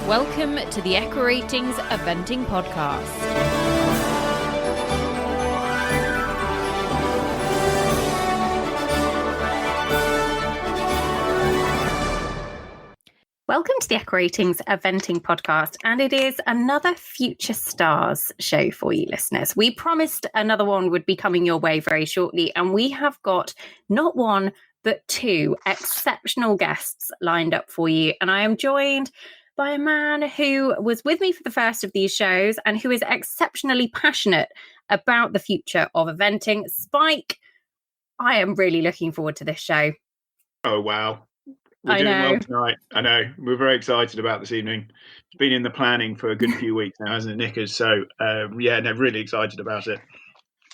Welcome to the Echo Ratings Eventing Podcast. Welcome to the Echo Ratings Eventing Podcast, and it is another Future Stars show for you listeners. We promised another one would be coming your way very shortly, and we have got not one, but two exceptional guests lined up for you. And I am joined by a man who was with me for the first of these shows and who is exceptionally passionate about the future of eventing. Spike, I am really looking forward to this show. Oh, wow. We're doing well tonight. I know. We're very excited about this evening. It's been in the planning for a good few weeks now, hasn't it, Nickers? So, really excited about it.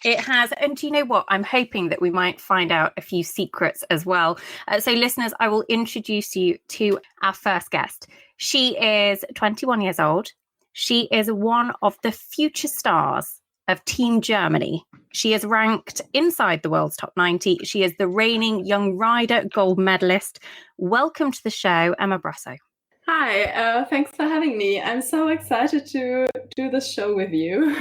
It has. And do you know what? I'm hoping that we might find out a few secrets as well. So listeners, I will introduce you to our first guest. She is 21 years old. She is one of the future stars of Team Germany. She is ranked inside the world's top 90. She is the reigning young rider gold medalist. Welcome to the show, Emma Brüssau. Hi, thanks for having me. I'm so excited to do this show with you.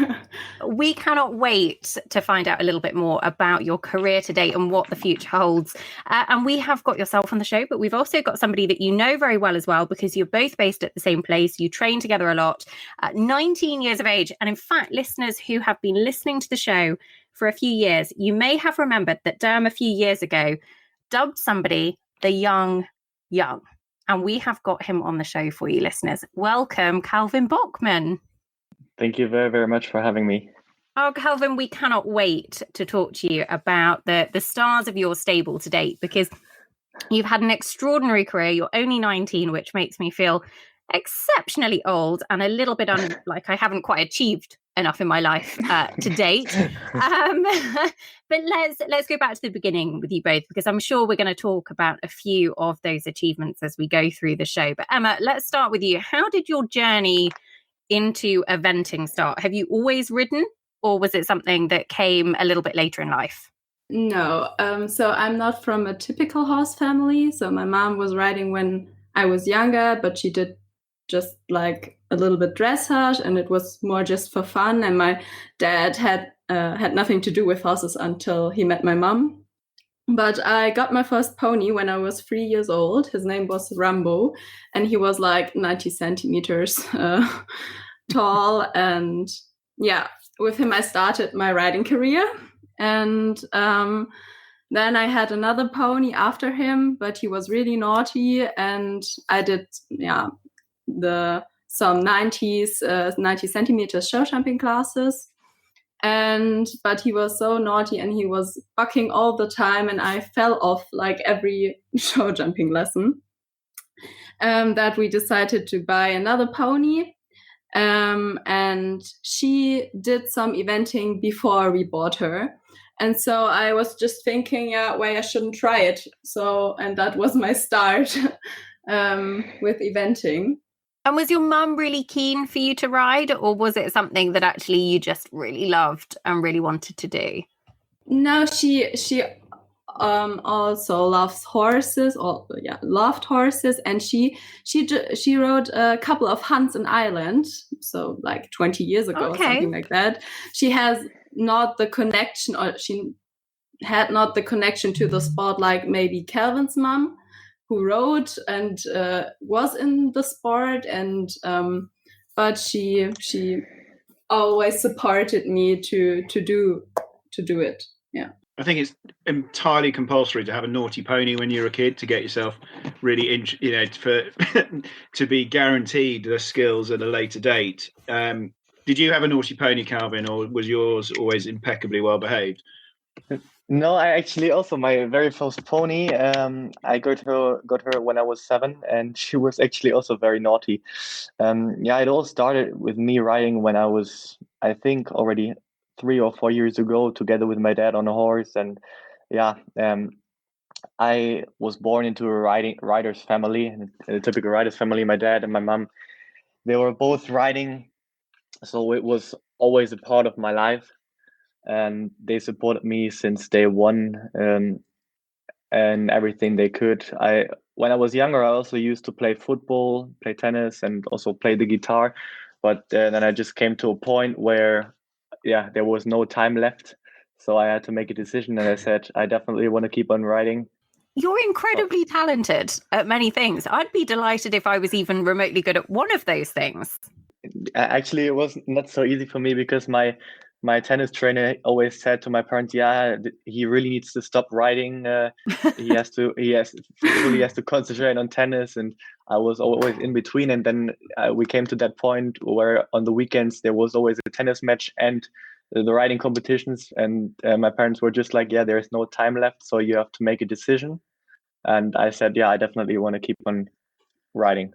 We cannot wait to find out a little bit more about your career to date and what the future holds. And we have got yourself on the show, but we've also got somebody that you know very well as well, because you're both based at the same place. You train together a lot, 19 years of age. And in fact, listeners who have been listening to the show for a few years, you may have remembered that Derm a few years ago dubbed somebody the young. And we have got him on the show for you, listeners. Welcome, Calvin Böckmann. Thank you very, very much for having me. Oh, Calvin, we cannot wait to talk to you about the stars of your stable to date, because you've had an extraordinary career. You're only 19, which makes me feel exceptionally old and a little bit like I haven't quite achieved enough in my life to date. But let's go back to the beginning with you both, because I'm sure we're going to talk about a few of those achievements as we go through the show. But Emma, let's start with you. How did your journey into eventing start? Have you always ridden, or was it something that came a little bit later in life? No, so I'm not from a typical horse family. So my mom was riding when I was younger, but she did just like a little bit dressage, and it was more just for fun. And my dad had nothing to do with horses until he met my mom. But I got my first pony when I was 3 years old. His name was Rambo, and he was like 90 centimeters tall. And yeah, with him I started my riding career. And then I had another pony after him, but he was really naughty, and I did some 90 centimeters show jumping classes. But he was so naughty and he was bucking all the time, and I fell off like every show jumping lesson. That we decided to buy another pony, and she did some eventing before we bought her. And so I was just thinking, why I shouldn't try it. And that was my start with eventing. And was your mum really keen for you to ride, or was it something that actually you just really loved and really wanted to do? No, she also loves horses, loved horses, and she rode a couple of hunts in Ireland, so like 20 years ago, or something like that. She has not the connection, or she had not the connection to the sport like maybe Calvin's mom, who rode and was in the sport, and but she always supported me to do it. Yeah, I think it's entirely compulsory to have a naughty pony when you're a kid to get yourself really to be guaranteed the skills at a later date. Did you have a naughty pony, Calvin, or was yours always impeccably well behaved? No, I actually also, my very first pony, I got her when I was 7, and she was actually also very naughty. It all started with me riding when I was, I think, already 3 or 4 years ago, together with my dad on a horse. And I was born into a rider's family, a typical rider's family. My dad and my mom, they were both riding, so it was always a part of my life. And they supported me since day one. and everything they could. When I was younger, I also used to play football, play tennis, and also play the guitar. But then I just came to a point where, there was no time left. So I had to make a decision, and I said, I definitely want to keep on riding. You're incredibly talented at many things. I'd be delighted if I was even remotely good at one of those things. Actually, it was not so easy for me because my tennis trainer always said to my parents, he really needs to stop riding. He has to concentrate on tennis, and I was always in between. And then we came to that point where on the weekends there was always a tennis match and the riding competitions, and my parents were just like, there is no time left, so you have to make a decision. And I said, I definitely want to keep on riding.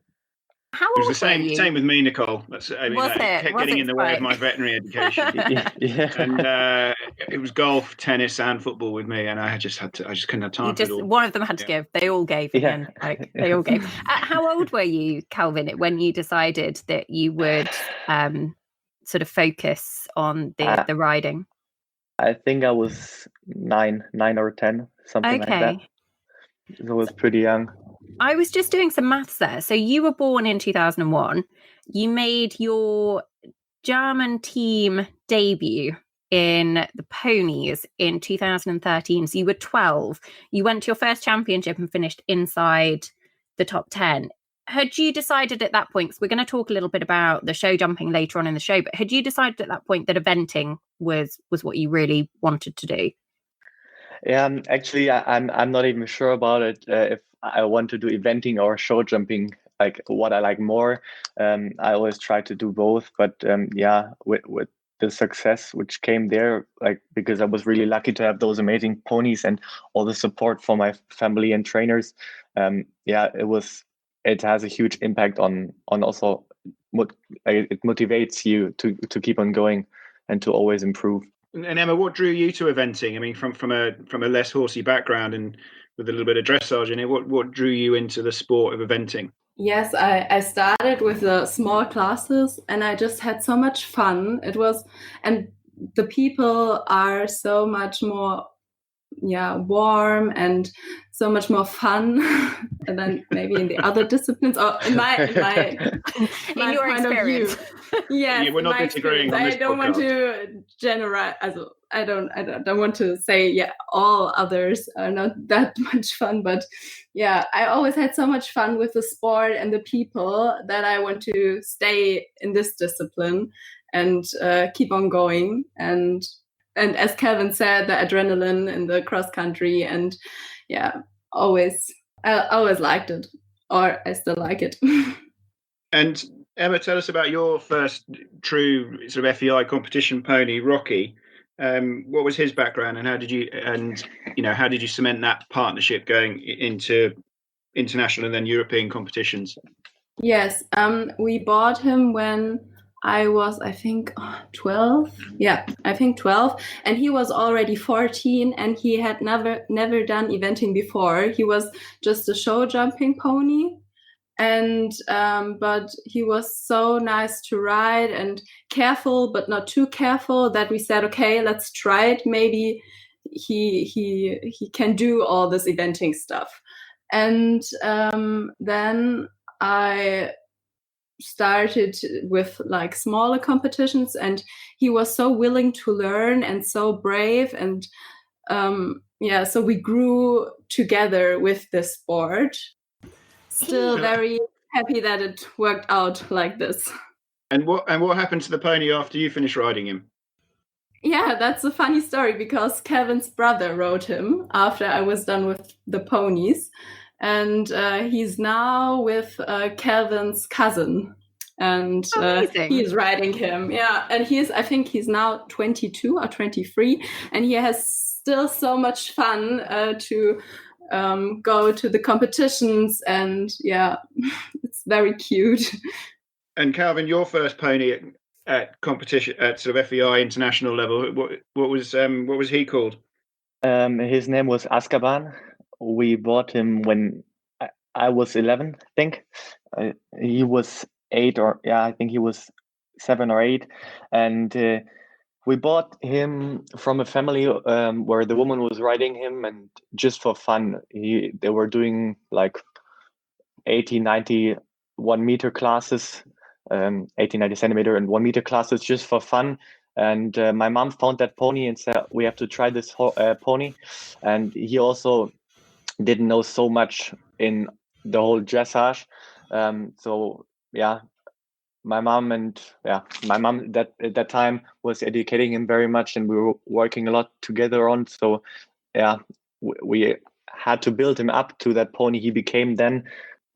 How It was old the same were you? same with me, Nicole. Kept getting in the way of my veterinary education. And it was golf, tennis, and football with me, and I just couldn't have time for it all. One of them had to give. They all gave again. They all gave. How old were you, Calvin, when you decided that you would sort of focus on the riding? I think I was 9 or 10, something like that. So I was pretty young. I was just doing some maths there. So you were born in 2001. You made your German team debut in the ponies in 2013. So you were 12. You went to your first championship and finished inside the top 10. Had you decided at that point, because we're going to talk a little bit about the show jumping later on in the show, but had you decided at that point that eventing was what you really wanted to do? Yeah, actually, I'm not even sure about it. If I want to do eventing or show jumping, like what I like more. I always try to do both, but with the success which came there, like because I was really lucky to have those amazing ponies and all the support from my family and trainers. It has a huge impact on also it motivates you to keep on going and to always improve. And Emma, what drew you to eventing? I mean, from a less horsey background and with a little bit of dressage in it, what drew you into the sport of eventing? Yes, I started with the small classes and I just had so much fun. And the people are so much more warm and so much more fun than maybe in the other disciplines or in my in your point experience. of view. Yes, we're not disagreeing on this I don't want to generalize. I don't want to say all others are not that much fun, but I always had so much fun with the sport and the people that I want to stay in this discipline and keep on going. And as Calvin said, the adrenaline in the cross country, and I always liked it, or I still like it. And Emma, tell us about your first true sort of FEI competition pony, Rocky. What was his background, and how did you cement that partnership going into international and then European competitions? Yes, we bought him when I was, I think, 12. Yeah, I think 12. And he was already 14 and he had never done eventing before. He was just a show jumping pony. And but he was so nice to ride and careful, but not too careful, that we said, okay, let's try it. Maybe he can do all this eventing stuff. And then I started with like smaller competitions, and he was so willing to learn and so brave, and so we grew together with this sport. Still very happy that it worked out like this. And what happened to the pony after you finished riding him? Yeah, that's a funny story, because Kevin's brother rode him after I was done with the ponies. And he's now with Calvin's cousin, and he's riding him. Yeah, and I think he's now 22 or 23, and he has still so much fun to go to the competitions, and it's very cute. And Calvin, your first pony at competition at sort of FEI international level, what was he called? His name was Azkaban. We bought him when I was 11, I think. He was 8, or I think he was 7 or 8, and We bought him from a family where the woman was riding him, and just for fun, they were doing like 80, 90 1 meter classes, 80, 90 centimeter and 1 meter classes just for fun. And my mom found that pony and said, we have to try this pony. And he also didn't know so much in the whole dressage. So yeah, my mom that at that time was educating him very much, and we were working a lot together on. So yeah, we had to build him up to that pony he became then.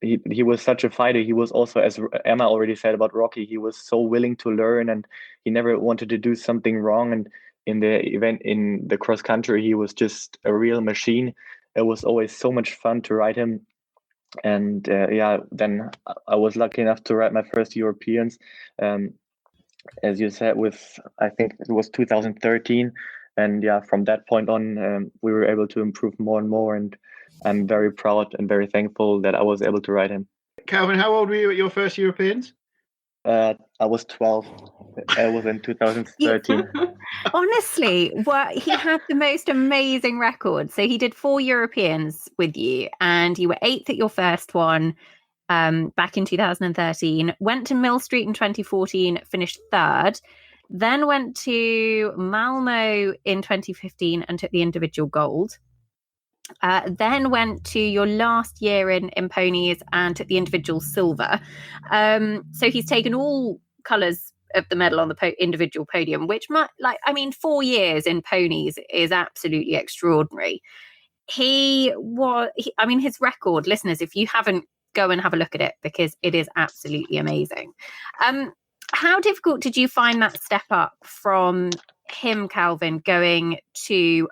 He was such a fighter. He was also, as Emma already said about Rocky, he was so willing to learn, and he never wanted to do something wrong. And in the event, in the cross country, he was just a real machine. It was always so much fun to ride him. And then I was lucky enough to ride my first Europeans, as you said, with, I think it was 2013. And yeah, from that point on, we were able to improve more and more. And I'm very proud and very thankful that I was able to ride him. Calvin, how old were you at your first Europeans? I was 12. It was in 2013. Honestly, he had the most amazing record. So he did 4 Europeans with you, and you were 8th at your first one back in 2013. Went to Mill Street in 2014, finished 3rd. Then went to Malmo in 2015 and took the individual gold. Then went to your last year in ponies and took the individual silver. So he's taken all colours of the medal on the individual podium, which 4 years in ponies is absolutely extraordinary. His record, listeners, if you haven't, go and have a look at it, because it is absolutely amazing. How difficult did you find that step up from him, Calvin, going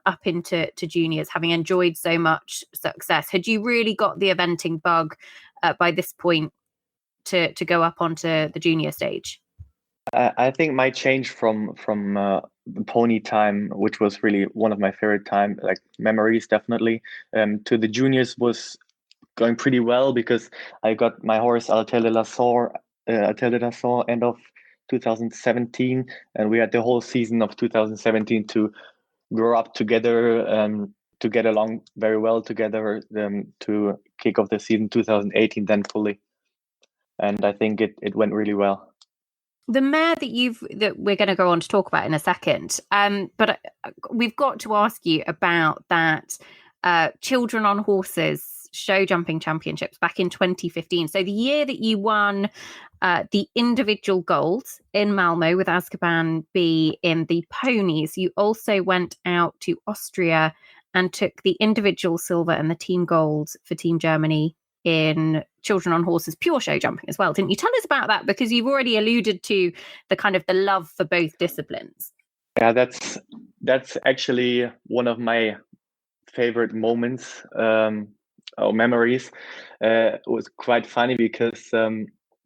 up into juniors, having enjoyed so much success? Had you really got the eventing bug by this point to go up onto the junior stage? I think my change from the pony time, which was really one of my favorite time, like memories definitely, to the juniors was going pretty well, because I got my horse Altel de la Sor end of 2017, and we had the whole season of 2017 to grow up together, to get along very well together, to kick off the season 2018 then fully. And I think it went really well. The mare that we're going to go on to talk about in a second, but we've got to ask you about that Children on Horses show jumping championships back in 2015. So the year that you won the individual gold in Malmo with Azkaban B in the ponies, you also went out to Austria and took the individual silver and the team gold for Team Germany in Children on Horses pure show jumping as well. Didn't you? Tell us about that, because you've already alluded to the love for both disciplines. Yeah, that's actually one of my favorite moments or memories. It was quite funny because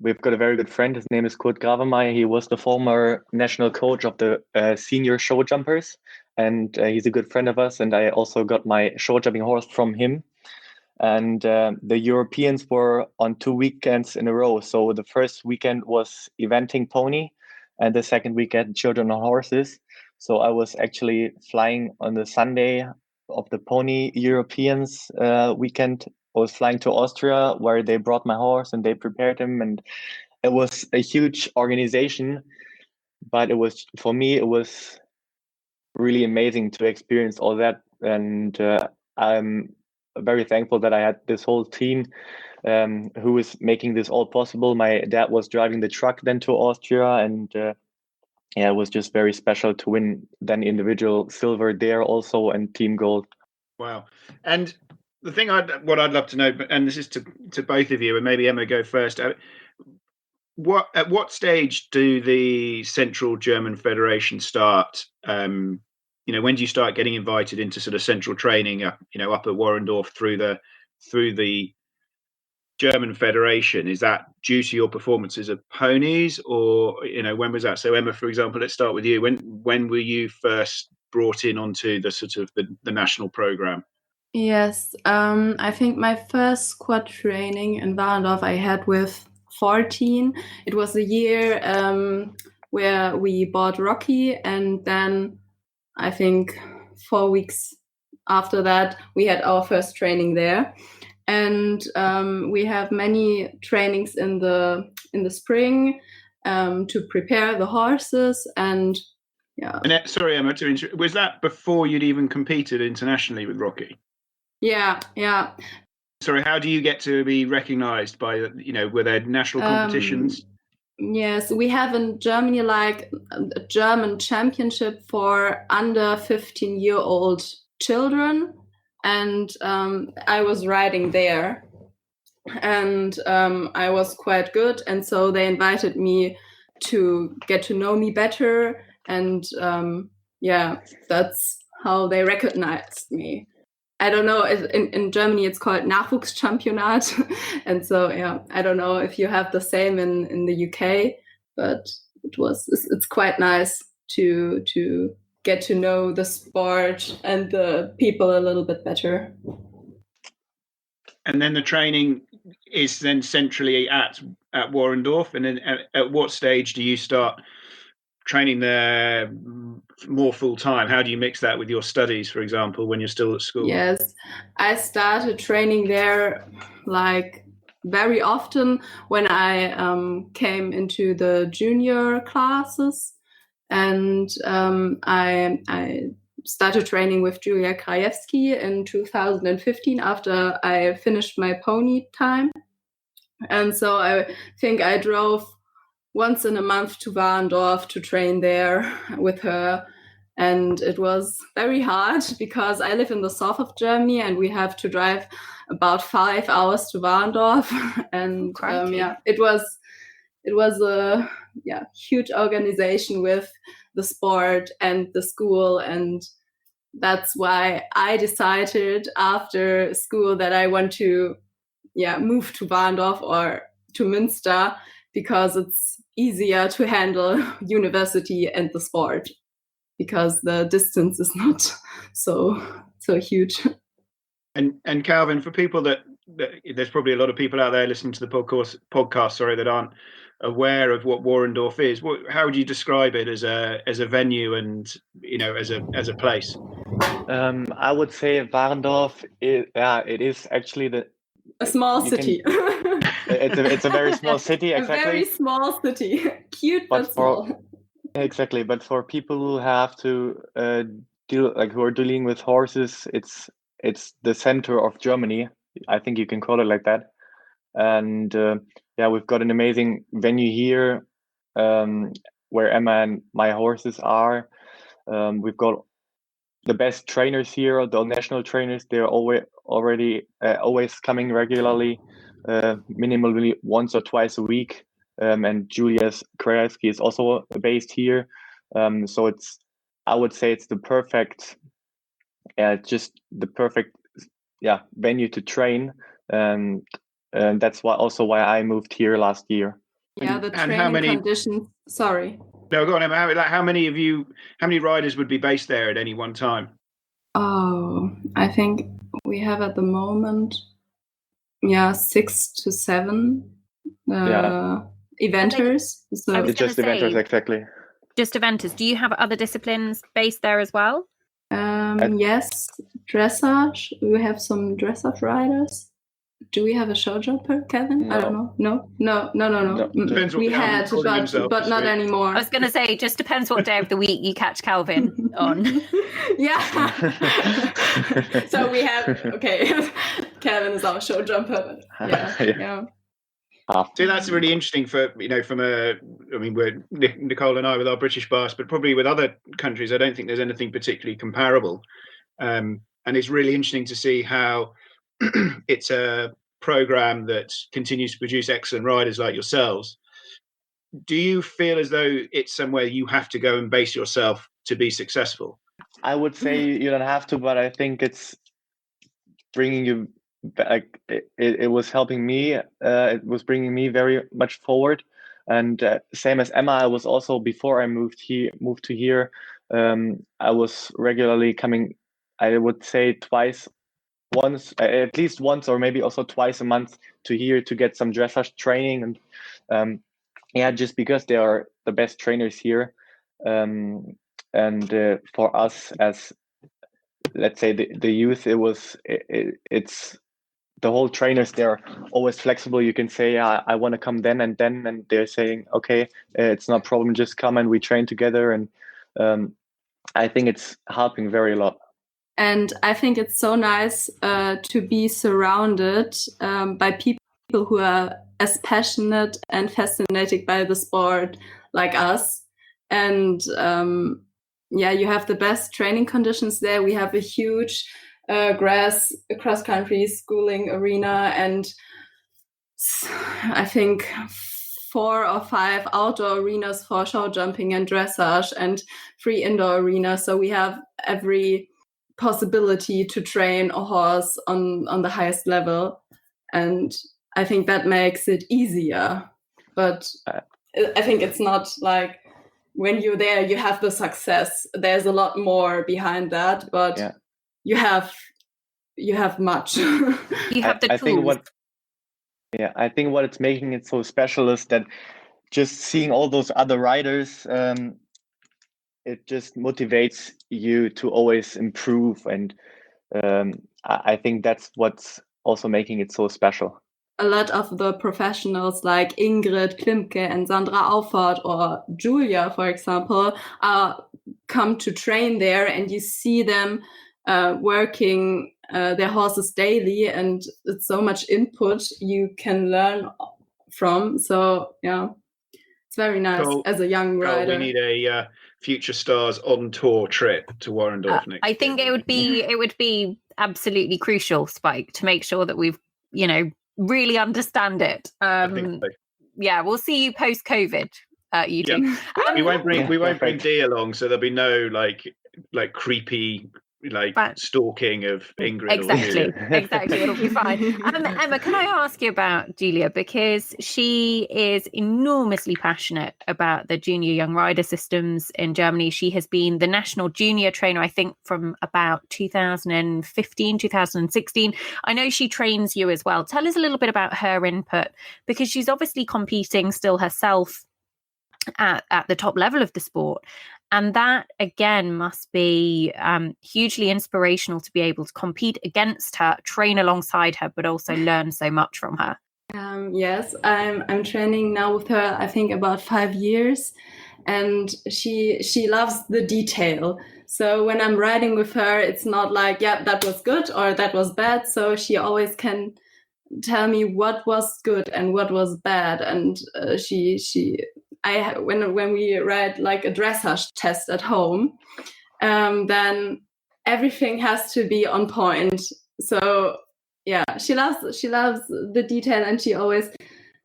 we've got a very good friend. His name is Kurt Gravemeyer. He was the former national coach of the senior show jumpers, and he's a good friend of us. And I also got my show jumping horse from him. And the Europeans were on 2 weekends in a row. So the first weekend was eventing pony, and the second weekend Children on Horses. So I was actually flying on the Sunday of the pony Europeans weekend. I was flying to Austria, where they brought my horse and they prepared him, and it was a huge organization. But for me, it was really amazing to experience all that, and I'm very thankful that I had this whole team who was making this all possible. My dad was driving the truck then to Austria, and it was just very special to win then individual silver there also and team gold. Wow. And the thing what I'd love to know, and this is to both of you, and maybe Emma go first. At what stage do the Central German Federation start? When do you start getting invited into sort of central training, up at Warendorf through the German Federation? Is that due to your performances of ponies, or when was that? So Emma, for example, let's start with you. When were you first brought in onto the sort of the national program? Yes, I think my first squad training in Warendorf I had with 14. It was the year where we bought Rocky, and then I think 4 weeks after that we had our first training there. And we have many trainings in the spring to prepare the horses. And yeah. And sorry, Emma, was that before you'd even competed internationally with Rocky? Yeah. Sorry, how do you get to be recognised by, were there national competitions? Yes, we have in Germany like a German championship for under 15-year-old children, and I was riding there, and I was quite good, and so they invited me to get to know me better, and that's how they recognized me. I don't know, in Germany it's called Nachwuchschampionat, and so I don't know if you have the same in the UK, but it's quite nice to get to know the sport and the people a little bit better. And then the training is then centrally at Warendorf, and then at what stage do you start training there more full time? How do you mix that with your studies, for example, when you're still at school? Yes, I started training there like very often when I came into the junior classes, and I started training with Julia Krajewski in 2015 after I finished my pony time. And so I think I drove once in a month to Warendorf to train there with her. And it was very hard because I live in the south of Germany and we have to drive about 5 hours to Warendorf. And it was a huge organization with the sport and the school. And that's why I decided after school that I want to move to Warendorf or to Münster, because it's easier to handle university and the sport, because the distance is not so huge. And Calvin, for people that there's probably a lot of people out there listening to the podcast, that aren't aware of what Warendorf is. How would you describe it as a venue and as a place? I would say Warendorf. It is actually a small city. It's a very small city. Exactly. A very small city, cute but small. Exactly, but for people who have to who are dealing with horses, it's the center of Germany. I think you can call it like that. And we've got an amazing venue here, where Emma and my horses are. We've got the best trainers here, the national trainers. They're always coming regularly, minimally once or twice a week. And Julia Krajewski is also based here. So I would say it's the perfect, just the perfect, venue to train. And that's why I moved here last year. Yeah, the training conditions. Sorry. No, go on, Emma. How many riders would be based there at any one time? Oh, I think we have at the moment, 6 to 7 eventers. So it's just eventers, exactly. Just eventers. Do you have other disciplines based there as well? Yes, dressage. We have some dressage riders. Do we have a show jumper, Kevin? No. I don't know. No. Depends what we had, but not anymore. I was going to say, it just depends what day of the week you catch Calvin on. Yeah. So we have, Kevin is our show jumper. Yeah. So that's really interesting we're Nicole and I with our British bias, but probably with other countries, I don't think there's anything particularly comparable. And it's really interesting to see how it's a program that continues to produce excellent riders like yourselves. Do you feel as though it's somewhere you have to go and base yourself to be successful? I would say you don't have to, but I think it's bringing you back. It was helping me. It was bringing me very much forward. And same as Emma, I was also, before I moved to here, I was regularly coming, I would say at least once or maybe also twice a month to here to get some dressage training. And just because they are the best trainers here, and for us as, let's say, the youth, it's the whole trainers, they're always flexible. You can say, I want to come then and then, and they're saying, okay, it's no problem, just come and we train together. And I think it's helping very a lot. And I think it's so nice to be surrounded by people who are as passionate and fascinated by the sport like us. And you have the best training conditions there. We have a huge grass cross-country schooling arena, and I think 4 or 5 outdoor arenas for show jumping and dressage, and 3 indoor arenas. So we have every possibility to train a horse on the highest level, and I think that makes it easier. But I think it's not like when you're there you have the success. There's a lot more behind that, but you have much. You have the tools. I think what it's making it so special is that just seeing all those other riders, it just motivates you to always improve. And I think that's what's also making it so special. A lot of the professionals like Ingrid Klimke and Sandra Auffert or Julia, for example, come to train there, and you see them working their horses daily, and it's so much input you can learn from. So it's very nice as a young rider. We need a Future Stars on tour trip to Warendorf next I think year. it would be absolutely crucial, Spike, to make sure that we've really understand it. I think so. Yeah, we'll see you post COVID, you two. Yeah. We won't bring Dee along, so there'll be no like creepy stalking of Ingrid. Exactly. It'll be fine. Emma, can I ask you about Julia, because she is enormously passionate about the junior young rider systems in Germany. She has been the national junior trainer, I think, from about 2015, 2016. I know she trains you as well. Tell us a little bit about her input, because she's obviously competing still herself at the top level of the sport. And that, again, must be hugely inspirational to be able to compete against her, train alongside her, but also learn so much from her. Yes, I'm training now with her, I think, about 5 years. And she loves the detail. So when I'm riding with her, it's not like, that was good or that was bad. So she always can tell me what was good and what was bad. And when we ride like a dressage test at home, then everything has to be on point. So she loves the detail, and she always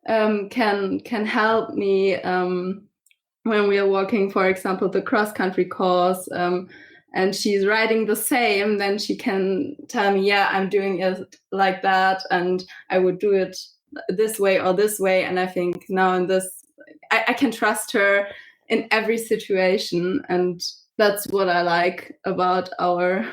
can help me when we are walking, for example, the cross country course, and she's riding the same. Then she can tell me, I'm doing it like that, and I would do it this way or this way. And I think now in this, I can trust her in every situation, and that's what I like about our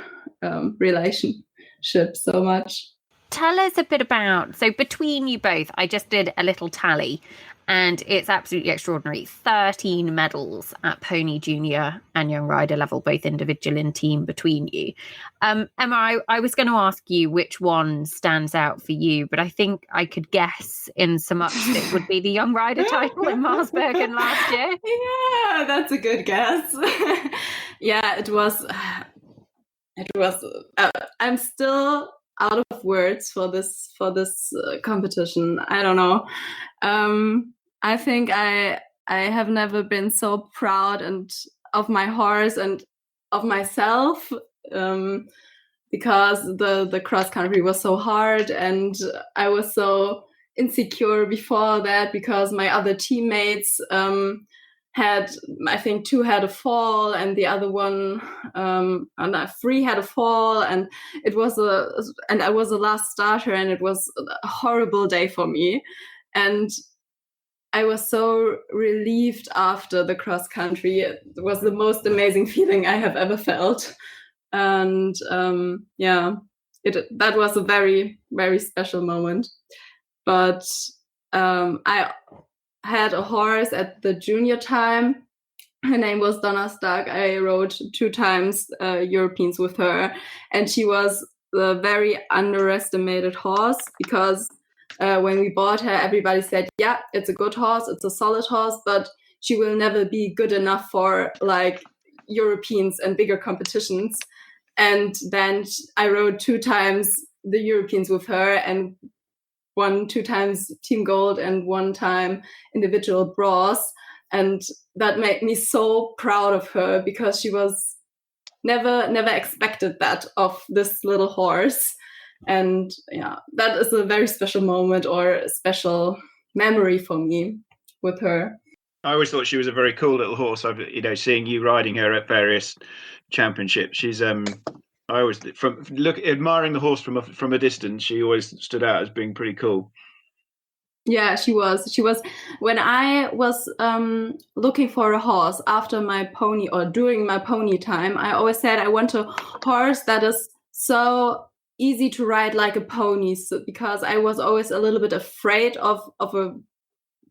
relationship so much. Tell us a bit about, so between you both, I just did a little tally, and it's absolutely extraordinary. 13 medals at pony junior and young rider level, both individual and team between you. Emma, I was going to ask you which one stands out for you, but I think I could guess in so much that it would be the young rider title in Marsbergen last year. Yeah, that's a good guess. It was. I'm still out of words for this competition. I don't know. I think I have never been so proud of my horse and of myself, because the cross country was so hard, and I was so insecure before that because my other teammates had, I think, 2 had a fall, and the other one, 3 had a fall, and I was the last starter, and it was a horrible day for me, and I was so relieved after the cross country. It was the most amazing feeling I have ever felt, and that was a very, very special moment. But I had a horse at the junior time. Her name was Donnerstag. I rode 2 times Europeans with her, and she was a very underestimated horse because when we bought her, everybody said, yeah, it's a good horse, it's a solid horse, but she will never be good enough for like Europeans and bigger competitions. And then I rode 2 times the Europeans with her and won 2 times team gold and 1 time individual bronze. And that made me so proud of her because she was never expected that of this little horse. And yeah, that is a very special moment or a special memory for me with her. I always thought she was a very cool little horse. I've, seeing you riding her at various championships, she's I always admiring the horse from a distance. She always stood out as being pretty cool. Yeah, she was. When I was looking for a horse after my pony or during my pony time, I always said I want a horse that is so easy to ride like a pony, because I was always a little bit afraid of a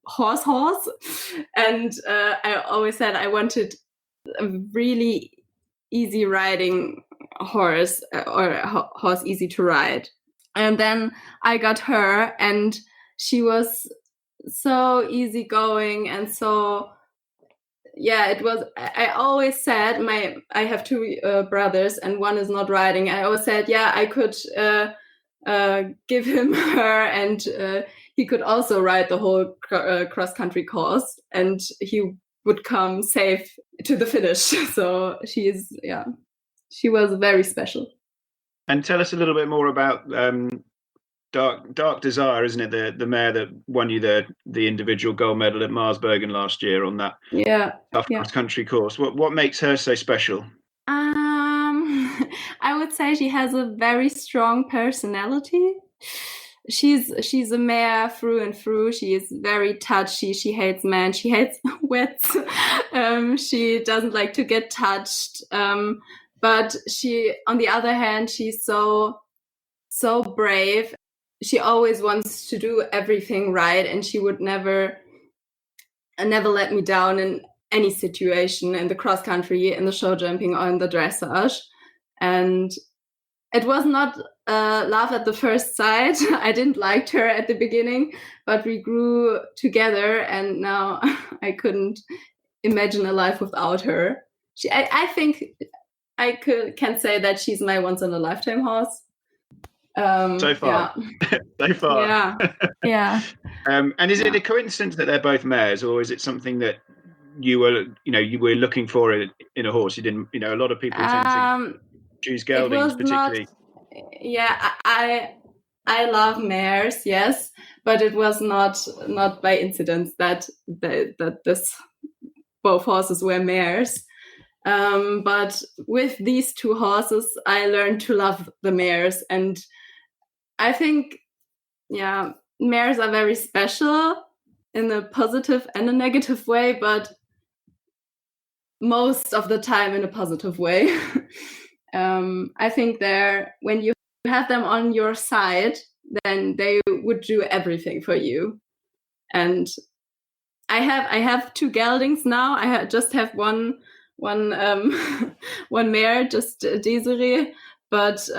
horse. And I always said I wanted a really easy riding horse or a horse easy to ride. And then I got her, and she was so easygoing and so, yeah, it was. I always said I have 2 brothers and one is not riding. I always said, yeah, I could give him her, and he could also ride the whole cross country course, and he would come safe to the finish. So she was very special. And tell us a little bit more about Dark Desire, isn't it? The mare that won you the individual gold medal at Marsbergen last year on that tough cross country course. What makes her so special? I would say she has a very strong personality. She's a mare through and through. She is very touchy. She hates men. She hates wets. She doesn't like to get touched. But she, on the other hand, she's so brave. She always wants to do everything right, and she would never let me down in any situation, in the cross country, in the show jumping, or in the dressage. And it was not love at the first sight. I didn't like her at the beginning, but we grew together, and now I couldn't imagine a life without her. I think I can say that she's my once in a lifetime horse. So far. Yeah. So far. Yeah. And is it a coincidence that they're both mares, or is it something that you were looking for in a horse? You didn't, a lot of people tend to choose geldings particularly. I love mares, yes, but it was not by incident that this both horses were mares. But with these 2 horses, I learned to love the mares, and I think, mares are very special in a positive and a negative way, but most of the time in a positive way. I think when you have them on your side, then they would do everything for you. And I have 2 geldings now. I just have one mare, just Desiree. But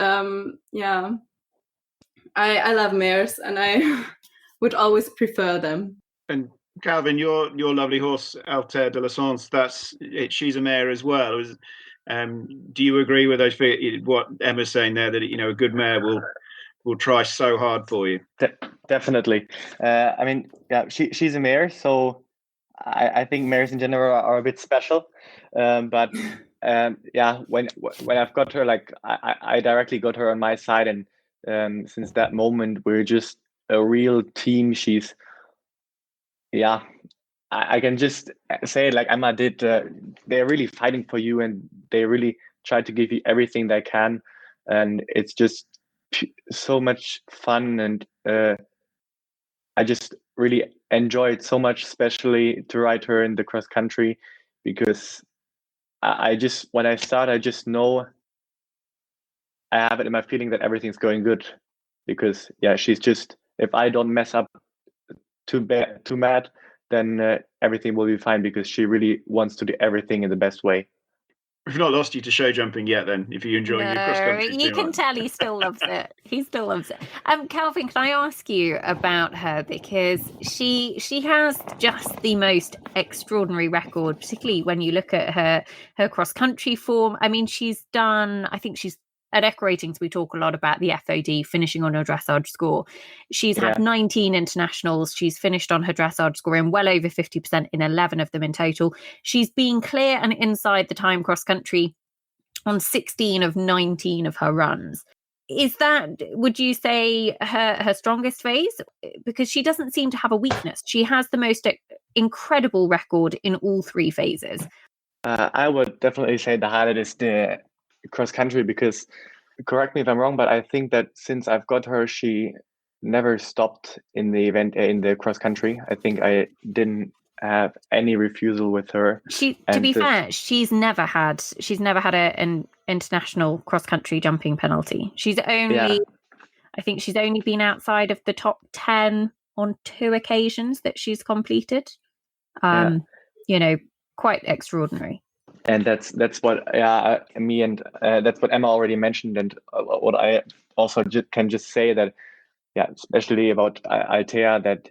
I love mares, and I would always prefer them. And Calvin, your lovely horse Altair de la Sens, she's a mare as well. Do you agree with what Emma's saying there, that a good mare will try so hard for you? Definitely. I mean, she's a mare, so I think mares in general are a bit special. But when I've got her, like I directly got her on my side, and since that moment we're just a real team. She's I can just say it like Emma did. They're really fighting for you, and they really try to give you everything they can, and it's just so much fun. And I just really enjoy it so much, especially to ride her in the cross country, because I just, when I start, I just know I have it in my feeling that everything's going good, because she's just, if I don't mess up too mad, then everything will be fine, because she really wants to do everything in the best way. We've not lost you to show jumping yet, then, if you're enjoying your cross country. You can tell he still loves it. He still loves it. Calvin, can I ask you about her? Because she has just the most extraordinary record, particularly when you look at her cross country form. I mean, I think she's at Echo Ratings, we talk a lot about the FOD, finishing on her dressage score. She's had 19 internationals. She's finished on her dressage score in well over 50% in 11 of them in total. She's been clear and inside the time cross country on 16 of 19 of her runs. Is that, would you say, her strongest phase? Because she doesn't seem to have a weakness. She has the most incredible record in all three phases. I would definitely say the highlight is the cross country, because, correct me if I'm wrong, but I think that since I've got her, she never stopped in the event, in the cross country. I think I didn't have any refusal with her. To be fair, she's never had an international cross country jumping penalty. She's only, I think she's only been outside of the top 10 on 2 occasions that she's completed. You know, quite extraordinary. And that's what me and that's what Emma already mentioned, and what I also can just say that especially about Althea, that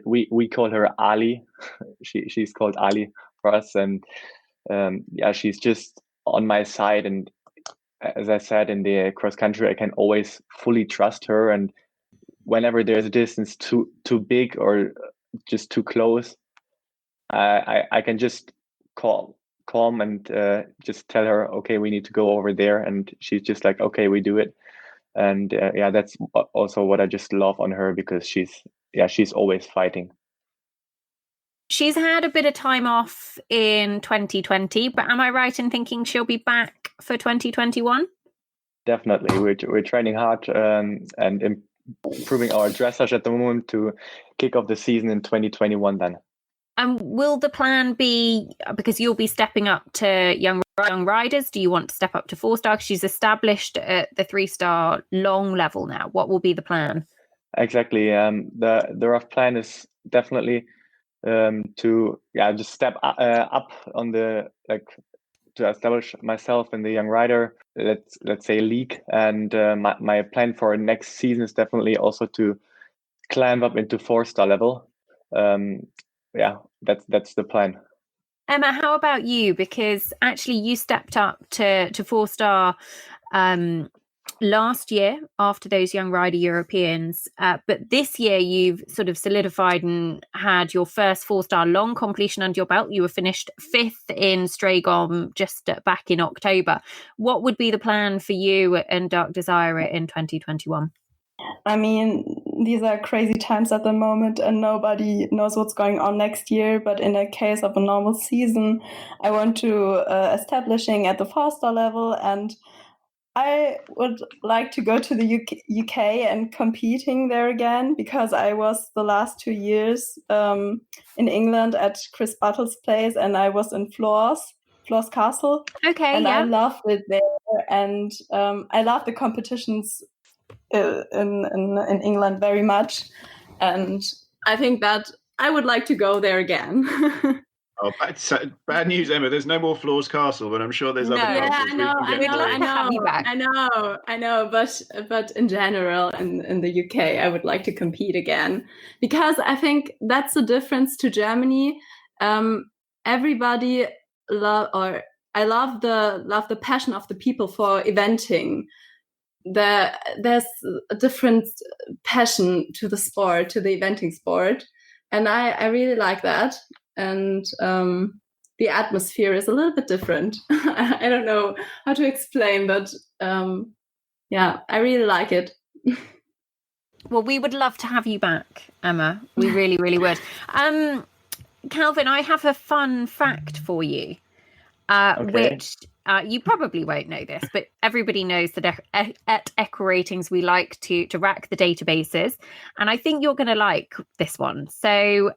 we call her Ali. she's called Ali for us, and she's just on my side. And as I said, in the cross country, I can always fully trust her, and whenever there's a distance too big or just too close, I can just calm and just tell her, okay, we need to go over there, and she's just like, okay, we do it. And that's also what I just love on her, because she's always fighting. She's had a bit of time off in 2020, but am I right in thinking she'll be back for 2021? Definitely, we're training hard and improving our dressage at the moment to kick off the season in 2021 then. And will the plan be, because you'll be stepping up to young riders, do you want to step up to 4-star? She's established at the 3-star long level now. What will be the plan? Exactly. The rough plan is definitely to just step up on the, to establish myself in the young rider, let's say, league. And my plan for next season is definitely also to climb up into 4-star level. That's the plan. Emma, how about you? Because actually you stepped up to 4-star last year after those young rider Europeans, but this year you've sort of solidified and had your first 4-star long completion under your belt. You were finished 5th in Stragom just back in October. What would be the plan for you and Dark Desire in 2021? I mean, these are crazy times at the moment, and nobody knows what's going on next year. But in a case of a normal season, I want to establishing at the 4-star level, and I would like to go to the UK and competing there again, because I was the last 2 years in England at Chris Battle's place, and I was in Floors Castle. Okay, and I loved it there, and I love the competitions in England very much, and I think that I would like to go there again. Oh, bad news, Emma. There's no more Floors Castle, but I'm sure there's other castles. I know, but in general, in the UK, I would like to compete again, because I think that's the difference to Germany. Everybody I love the passion of the people for eventing. There's a different passion to the sport, to the eventing sport, and I really like that. And the atmosphere is a little bit different. I don't know how to explain, but I really like it. Well, we would love to have you back, Emma. We really, really would. Calvin, I have a fun fact for you, which you probably won't know this, but everybody knows that at Echo Ratings, we like to rack the databases. And I think you're going to like this one. So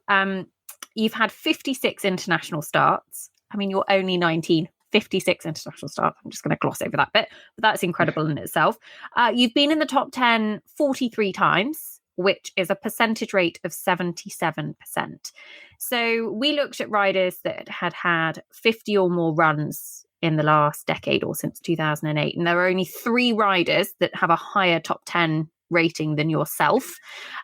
you've had 56 international starts. I mean, you're only 19, 56 international starts. I'm just going to gloss over that bit, but that's incredible in itself. You've been in the top 10 43 times. which is a percentage rate of 77%. So we looked at riders that had 50 or more runs in the last decade or since 2008. And there are only 3 riders that have a higher top 10 rating than yourself.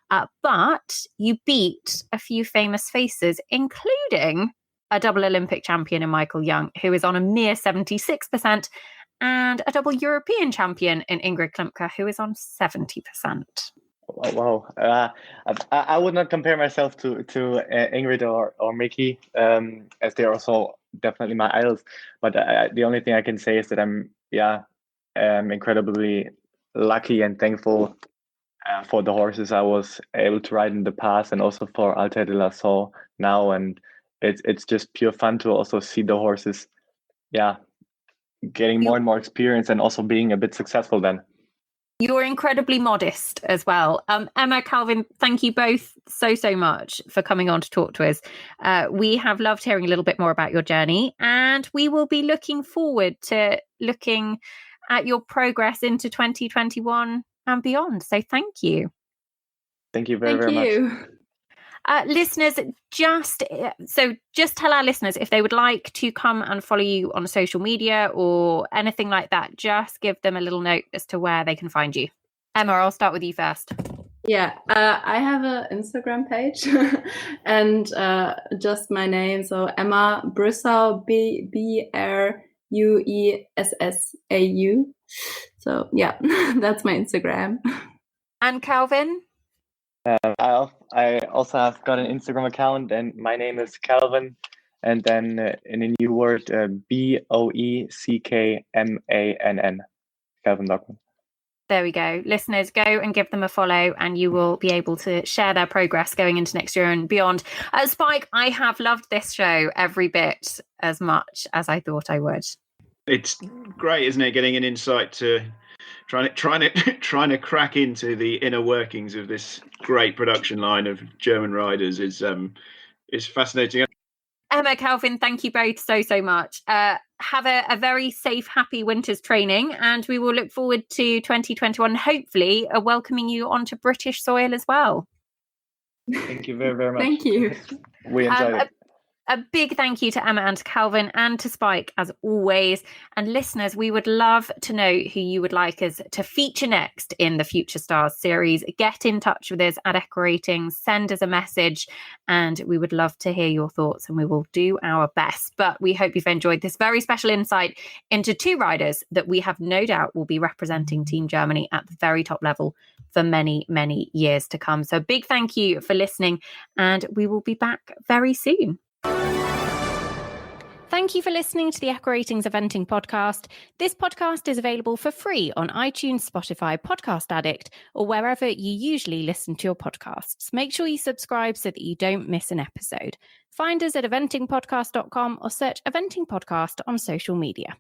But you beat a few famous faces, including a double Olympic champion in Michael Young, who is on a mere 76%, and a double European champion in Ingrid Klimke, who is on 70%. Oh, wow. I would not compare myself to Ingrid or Mickey, as they're also definitely my idols. But the only thing I can say is that I'm incredibly lucky and thankful for the horses I was able to ride in the past, and also for Alta de la Sol now. And it's just pure fun to also see the horses, getting more and more experience and also being a bit successful then. You're incredibly modest as well. Emma, Calvin, thank you both so much for coming on to talk to us. We have loved hearing a little bit more about your journey, and we will be looking forward to looking at your progress into 2021 and beyond. So thank you. Thank you very much. Listeners, just tell our listeners if they would like to come and follow you on social media or anything like that, just give them a little note as to where they can find you. Emma, I'll start with you first. Yeah, I have an Instagram page and just my name. So Emma Brüssau, BRUESSAU. So yeah, that's my Instagram. And Calvin? I also have got an Instagram account, and my name is Calvin, and then in a new word, BOECKMANN, Calvin Böckmann. There we go. Listeners, go and give them a follow, and you will be able to share their progress going into next year and beyond. Spike, I have loved this show every bit as much as I thought I would. It's great, isn't it? Getting an insight to trying to crack into the inner workings of this great production line of German riders is fascinating. Emma, Calvin, thank you both so much. Have a very safe, happy winter's training, and we will look forward to 2021, hopefully welcoming you onto British soil as well. Thank you very much. Thank you. We enjoyed it. A big thank you to Emma and to Calvin and to Spike, as always. And listeners, we would love to know who you would like us to feature next in the Future Stars series. Get in touch with us at Echo Ratings, send us a message, and we would love to hear your thoughts, and we will do our best. But we hope you've enjoyed this very special insight into 2 riders that we have no doubt will be representing Team Germany at the very top level for many, many years to come. So big thank you for listening, and we will be back very soon. Thank you for listening to the Echo Ratings Eventing podcast. This podcast is available for free on iTunes, Spotify, Podcast Addict, or wherever you usually listen to your podcasts. Make sure you subscribe so that you don't miss an episode. Find us at eventingpodcast.com or search Eventing Podcast on social media.